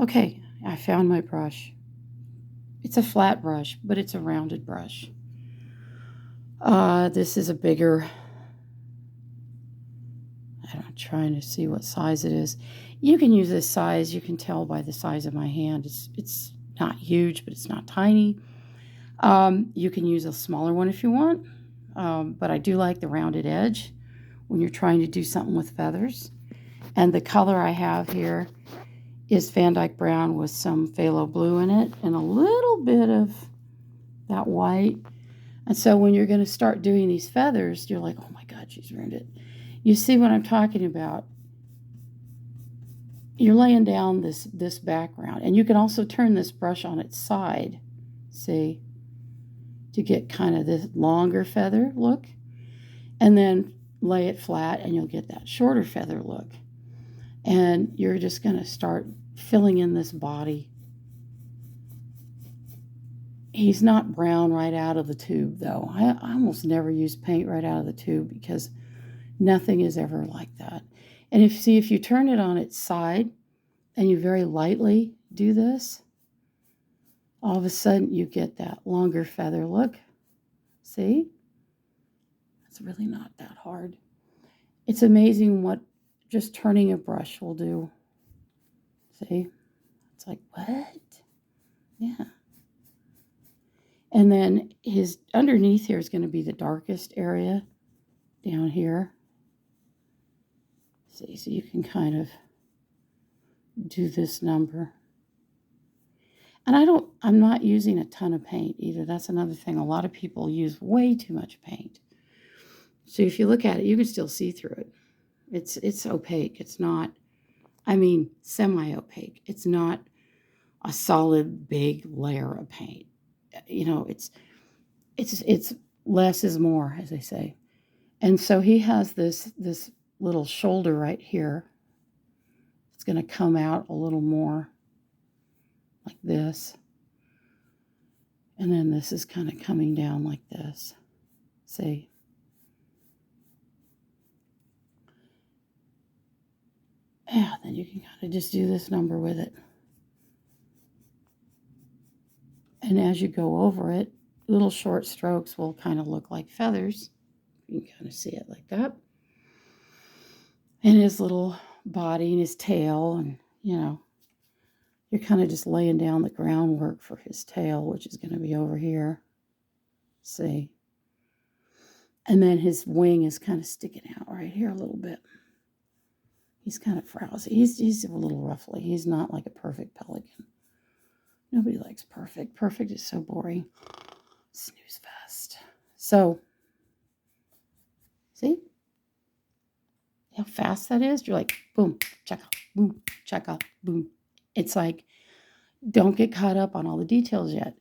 Okay, I found my brush. It's a flat brush, but it's a rounded brush. This is a bigger, I'm trying to see what size it is. You can use this size. You can tell by the size of my hand. It's not huge, but it's not tiny. You can use a smaller one if you want, but I do like the rounded edge when you're trying to do something with feathers. And the color I have here is Van Dyke Brown with some phthalo blue in it and a little bit of that white. And so when you're going to start doing these feathers, you're like, oh my God, she's ruined it. You see what I'm talking about? You're laying down this background. And you can also turn this brush on its side, see, to get kind of this longer feather look. And then lay it flat and you'll get that shorter feather look. And you're just going to start filling in this body. He's not brown right out of the tube, though. I almost never use paint right out of the tube because nothing is ever like that. And if you turn it on its side and you very lightly do this, all of a sudden you get that longer feather look. See? It's really not that hard. It's amazing what just turning a brush will do. See? It's like, what? Yeah. And then his underneath here is going to be the darkest area down here. See, so you can kind of do this number. And I'm not using a ton of paint either. That's another thing. A lot of people use way too much paint. So if you look at it, you can still see through it. It's opaque. It's not, semi-opaque. It's not a solid big layer of paint. It's less is more, as they say. And so he has this little shoulder right here. It's going to come out a little more like this. And then this is kind of coming down like this. See? Yeah, then you can kind of just do this number with it. And as you go over it, little short strokes will kind of look like feathers. You can kind of see it like that. And his little body and his tail, and you're kind of just laying down the groundwork for his tail, which is going to be over here. See? And then his wing is kind of sticking out right here a little bit. He's kind of frowsy. He's a little ruffly. He's not like a perfect pelican. Nobody likes perfect. Perfect is so boring. Snooze fest. So, see? How fast that is? You're like, boom, check out, boom, check out, boom. It's like, don't get caught up on all the details yet.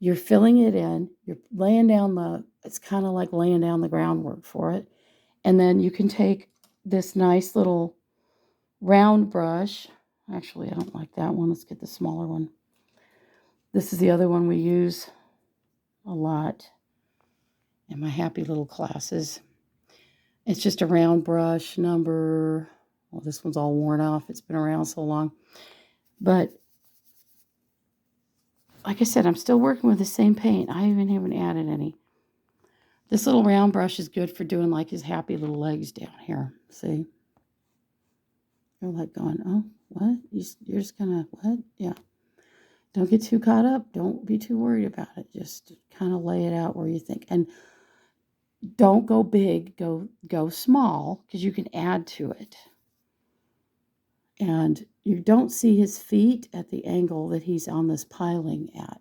You're filling it in. You're laying down it's kind of like laying down the groundwork for it. And then you can take this nice little round brush. Actually, I don't like that one. Let's get the smaller one. This is the other one we use a lot in my happy little classes. It's just a round brush number. Well, this one's all worn off. It's been around so long. But like I said, I'm still working with the same paint. I even haven't added any. This little round brush is good for doing like his happy little legs down here. See? You're like going, oh, what? You're just gonna, what? Yeah. Don't get too caught up. Don't be too worried about it. Just kind of lay it out where you think. And don't go big. Go small, because you can add to it. And you don't see his feet at the angle that he's on this piling at,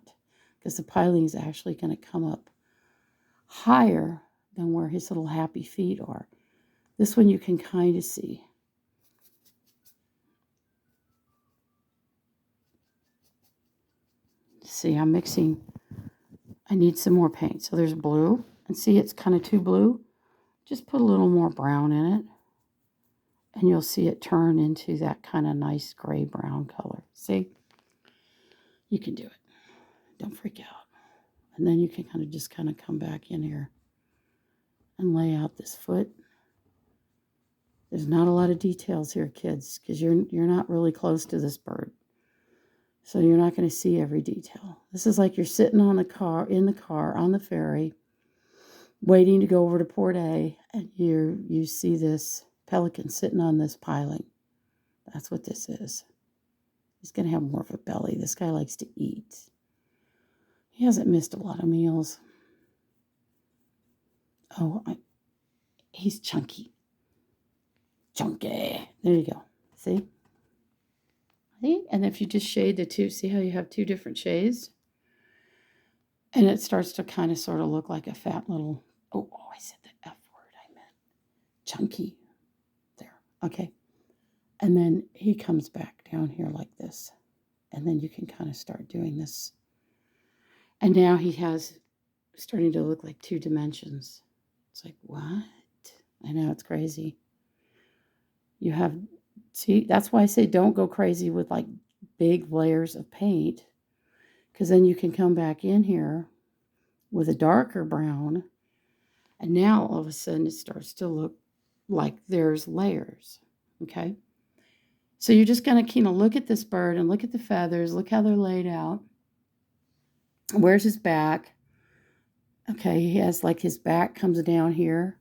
because the piling is actually going to come up higher than where his little happy feet are. This one you can kind of see. See, I'm mixing. I need some more paint. So there's blue. And see, it's kind of too blue. Just put a little more brown in it. And you'll see it turn into that kind of nice gray-brown color. See? You can do it. Don't freak out. And then you can just come back in here and lay out this foot. There's not a lot of details here, kids, because you're not really close to this bird. So you're not going to see every detail. This is like you're sitting in the car, on the ferry, waiting to go over to Port A, and you see this pelican sitting on this piling. That's what this is. He's going to have more of a belly. This guy likes to eat. He hasn't missed a lot of meals. Oh, he's chunky. Chunky. There you go. See? And if you just shade the two, see how you have two different shades? And it starts to kind of sort of look like a fat little, I said the F word, I meant chunky. There. Okay. And then he comes back down here like this. And then you can kind of start doing this. And now he has starting to look like 2 dimensions. It's like, what? I know, it's crazy. You have, see, that's why I say don't go crazy with like big layers of paint, because then you can come back in here with a darker brown, and now all of a sudden it starts to look like there's layers, okay? So you're just going to kind of look at this bird and look at the feathers, look how they're laid out. Where's his back? Okay, he has like his back comes down here,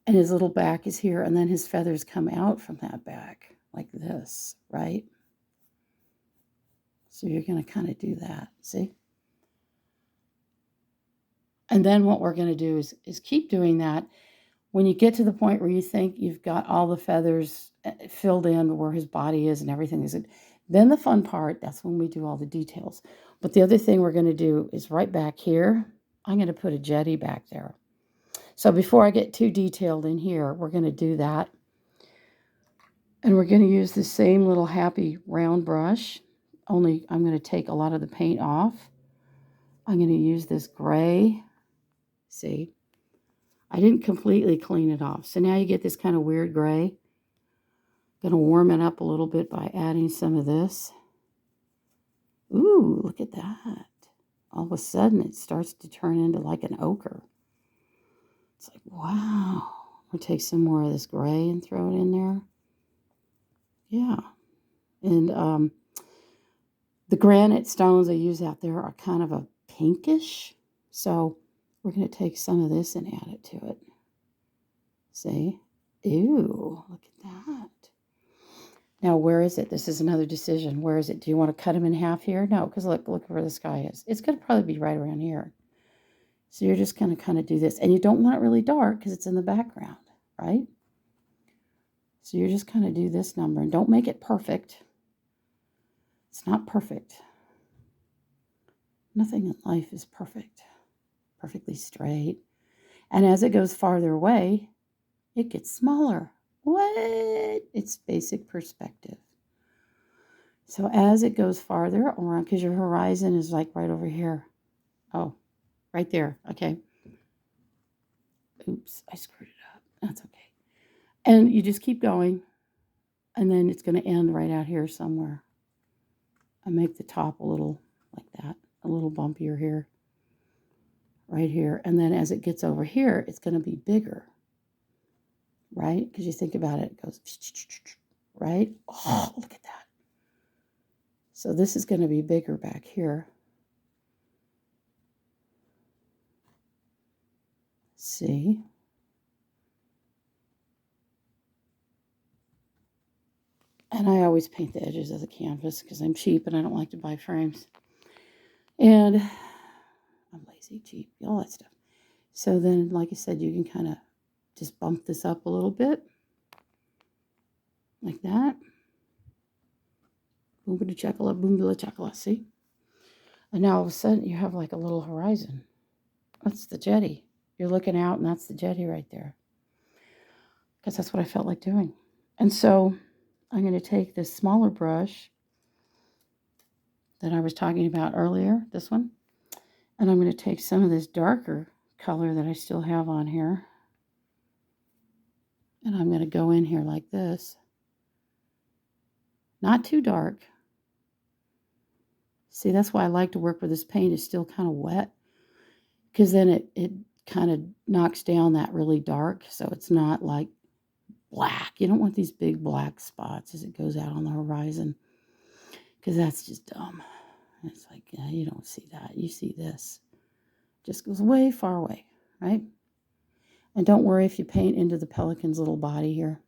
and his little back is here, and then his feathers come out from that back like this, right? So you're going to kind of do that, see? And then what we're going to do is keep doing that. When you get to the point where you think you've got all the feathers filled in where his body is and everything is, then the fun part, that's when we do all the details. But the other thing we're going to do is right back here, I'm going to put a jetty back there. So before I get too detailed in here, we're going to do that. And we're going to use the same little happy round brush, only I'm going to take a lot of the paint off. I'm going to use this gray. See, I didn't completely clean it off. So now you get this kind of weird gray. Going to warm it up a little bit by adding some of this. Ooh, look at that. All of a sudden it starts to turn into like an ochre. It's like, wow. We'll take some more of this gray and throw it in there. Yeah. And the granite stones I use out there are kind of a pinkish. So we're going to take some of this and add it to it. See? Ew, look at that. Now, where is it? This is another decision. Where is it? Do you want to cut them in half here? No, because look where the sky is. It's going to probably be right around here. So you're just going to kind of do this. And you don't want it really dark because it's in the background, right? So you're just kind of do this number. And don't make it perfect. It's not perfect. Nothing in life is perfect. Perfectly straight. And as it goes farther away, it gets smaller. What? It's basic perspective. So as it goes farther around, because your horizon is like right over here. Oh, right there. Okay. Oops, I screwed it up. That's okay. And you just keep going. And then it's going to end right out here somewhere. I make the top a little like that. A little bumpier here. Right here. And then as it gets over here, it's going to be bigger. Right? Because you think about it, it goes, right? Oh, look at that. So this is going to be bigger back here. See? And I always paint the edges of the canvas because I'm cheap and I don't like to buy frames. And I'm lazy, cheap, all that stuff. So then, like I said, you can kind of just bump this up a little bit. Like that. Boom, ba chocolate, boom, ba chocolate, see? And now all of a sudden you have like a little horizon. That's the jetty. You're looking out and that's the jetty right there. Because that's what I felt like doing. And so I'm going to take this smaller brush that I was talking about earlier, this one, and I'm going to take some of this darker color that I still have on here, and I'm going to go in here like this. Not too dark. See, that's why I like to work with this paint. It's still kind of wet, because then it kind of knocks down that really dark, so it's not like black. You don't want these big black spots as it goes out on the horizon. because that's just dumb. It's like, yeah, you don't see that. You see this. Just goes way far away, right? And don't worry if you paint into the pelican's little body here,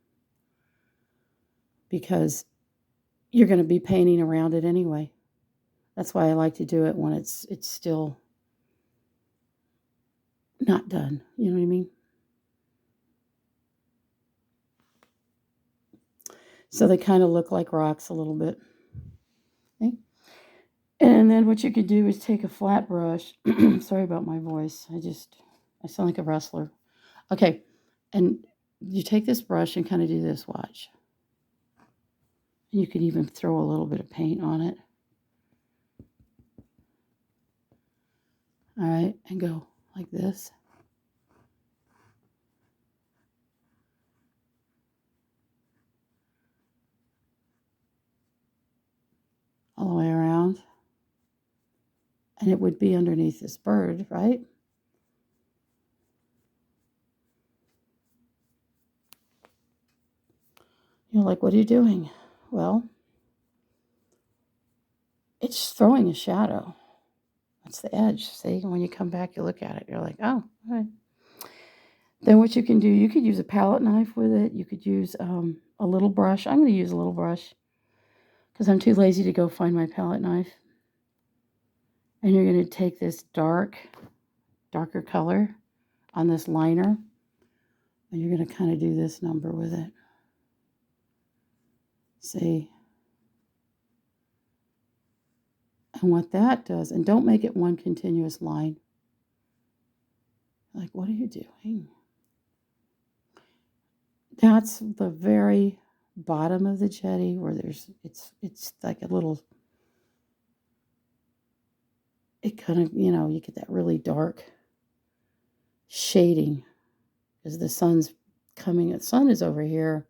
because you're going to be painting around it anyway. That's why I like to do it when it's still not done. You know what I mean? So they kind of look like rocks a little bit. Okay? And then what you could do is take a flat brush. Sorry about my voice. I sound like a wrestler. Okay. And you take this brush and kind of do this, watch. And you can even throw a little bit of paint on it. All right. And go like this. All the way around. And it would be underneath this bird, right? You're like, what are you doing? Well, it's throwing a shadow. That's the edge. See, when you come back, you look at it, you're like, oh, all right. Then what you can do, you could use a palette knife with it. You could use a little brush. I'm going to use a little brush because I'm too lazy to go find my palette knife. And you're going to take this darker color on this liner, and you're going to kind of do this number with it. See? And what that does, and don't make it one continuous line. Like, what are you doing? That's the very bottom of the jetty where it's like a little, it kind of, you get that really dark shading as the sun's coming. The sun is over here.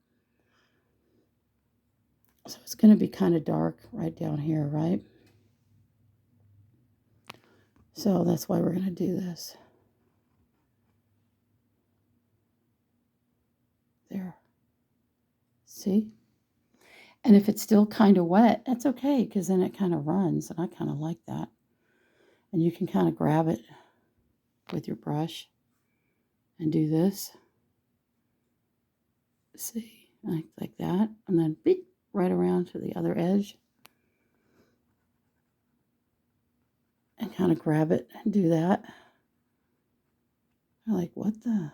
So it's going to be kind of dark right down here, right? So that's why we're going to do this. There. See? And if it's still kind of wet, that's okay, because then it kind of runs, and I kind of like that. And you can kind of grab it with your brush and do this. See? Like that. And then beep, right around to the other edge. And kind of grab it and do that. I'm like, what the?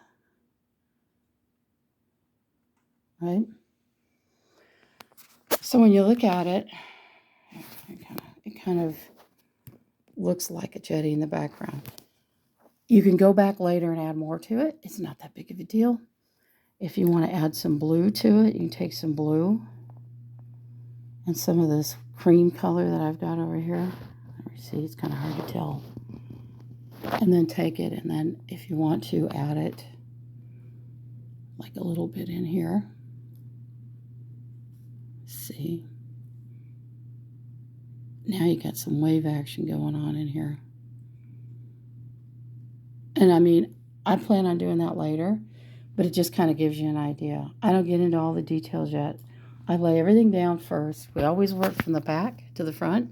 Right? So when you look at it, it kind of looks like a jetty in the background. You can go back later and add more to it. It's not that big of a deal. If you want to add some blue to it, you can take some blue and some of this cream color that I've got over here. See, it's kind of hard to tell. And then take it, and then if you want to add it like a little bit in here. See? Now you got some wave action going on in here. And I mean, I plan on doing that later, but it just kind of gives you an idea. I don't get into all the details yet. I lay everything down first. We always work from the back to the front.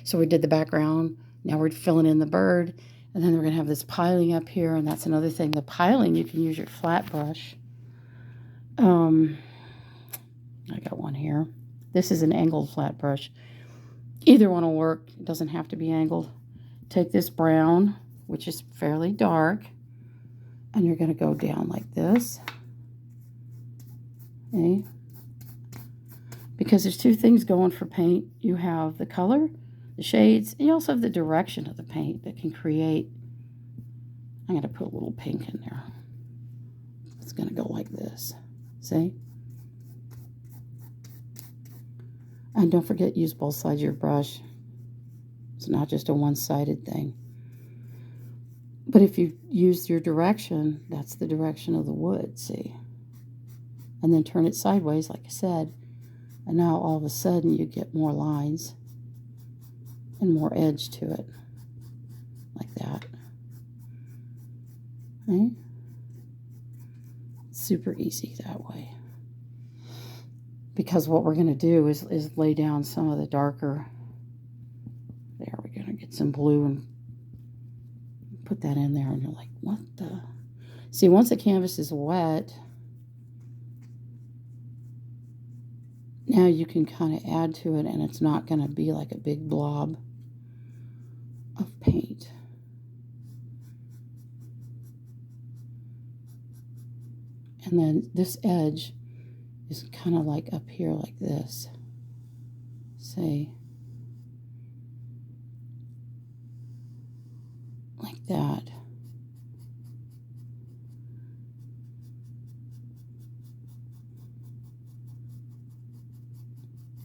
So we did the background. Now we're filling in the bird. And then we're going to have this piling up here. And that's another thing. The piling, you can use your flat brush. I got one here. This is an angled flat brush. Either one will work. It doesn't have to be angled. Take this brown, which is fairly dark, and you're going to go down like this. Okay? Because there's two things going for paint. You have the color, the shades, and you also have the direction of the paint that can create. I'm going to put a little pink in there. It's going to go like this. See? And don't forget, use both sides of your brush. It's not just a one-sided thing. But if you use your direction, that's the direction of the wood, see? And then turn it sideways, like I said. And now all of a sudden you get more lines and more edge to it. Like that. Right? Super easy that way. because what we're going to do is lay down some of the darker. There, we're going to get some blue and put that in there, and you're like, what the? See, once the canvas is wet, now you can kind of add to it, and it's not going to be like a big blob of paint. And then this edge is kind of like up here like this. Say, like that.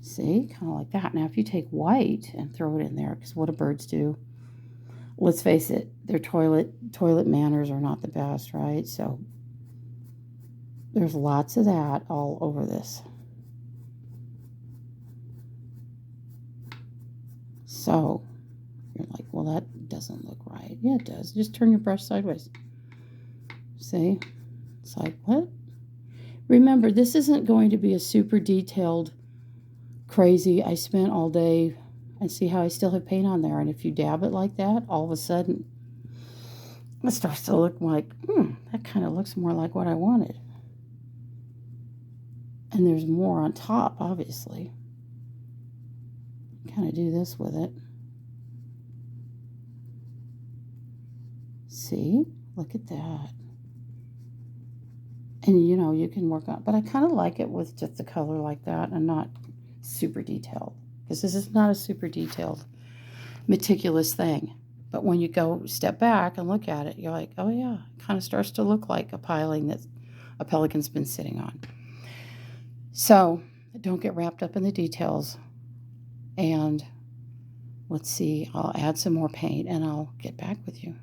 See, kind of like that. Now, if you take white and throw it in there, because what do birds do? Let's face it, their toilet manners are not the best, right? So there's lots of that all over this. So you're like, well, that doesn't look right. Yeah, it does. Just turn your brush sideways. See? It's like, what? Remember, this isn't going to be a super detailed, crazy, I spent all day, and see how I still have paint on there. And if you dab it like that, all of a sudden, it starts to look like, that kind of looks more like what I wanted. And there's more on top, obviously. Kind of do this with it. See? Look at that. And, you know, you can work on, but I kind of like it with just the color like that and not super detailed. Because this is not a super detailed, meticulous thing. But when you go step back and look at it, you're like, oh yeah, it kind of starts to look like a piling that a pelican's been sitting on. So don't get wrapped up in the details. And let's see, I'll add some more paint and I'll get back with you.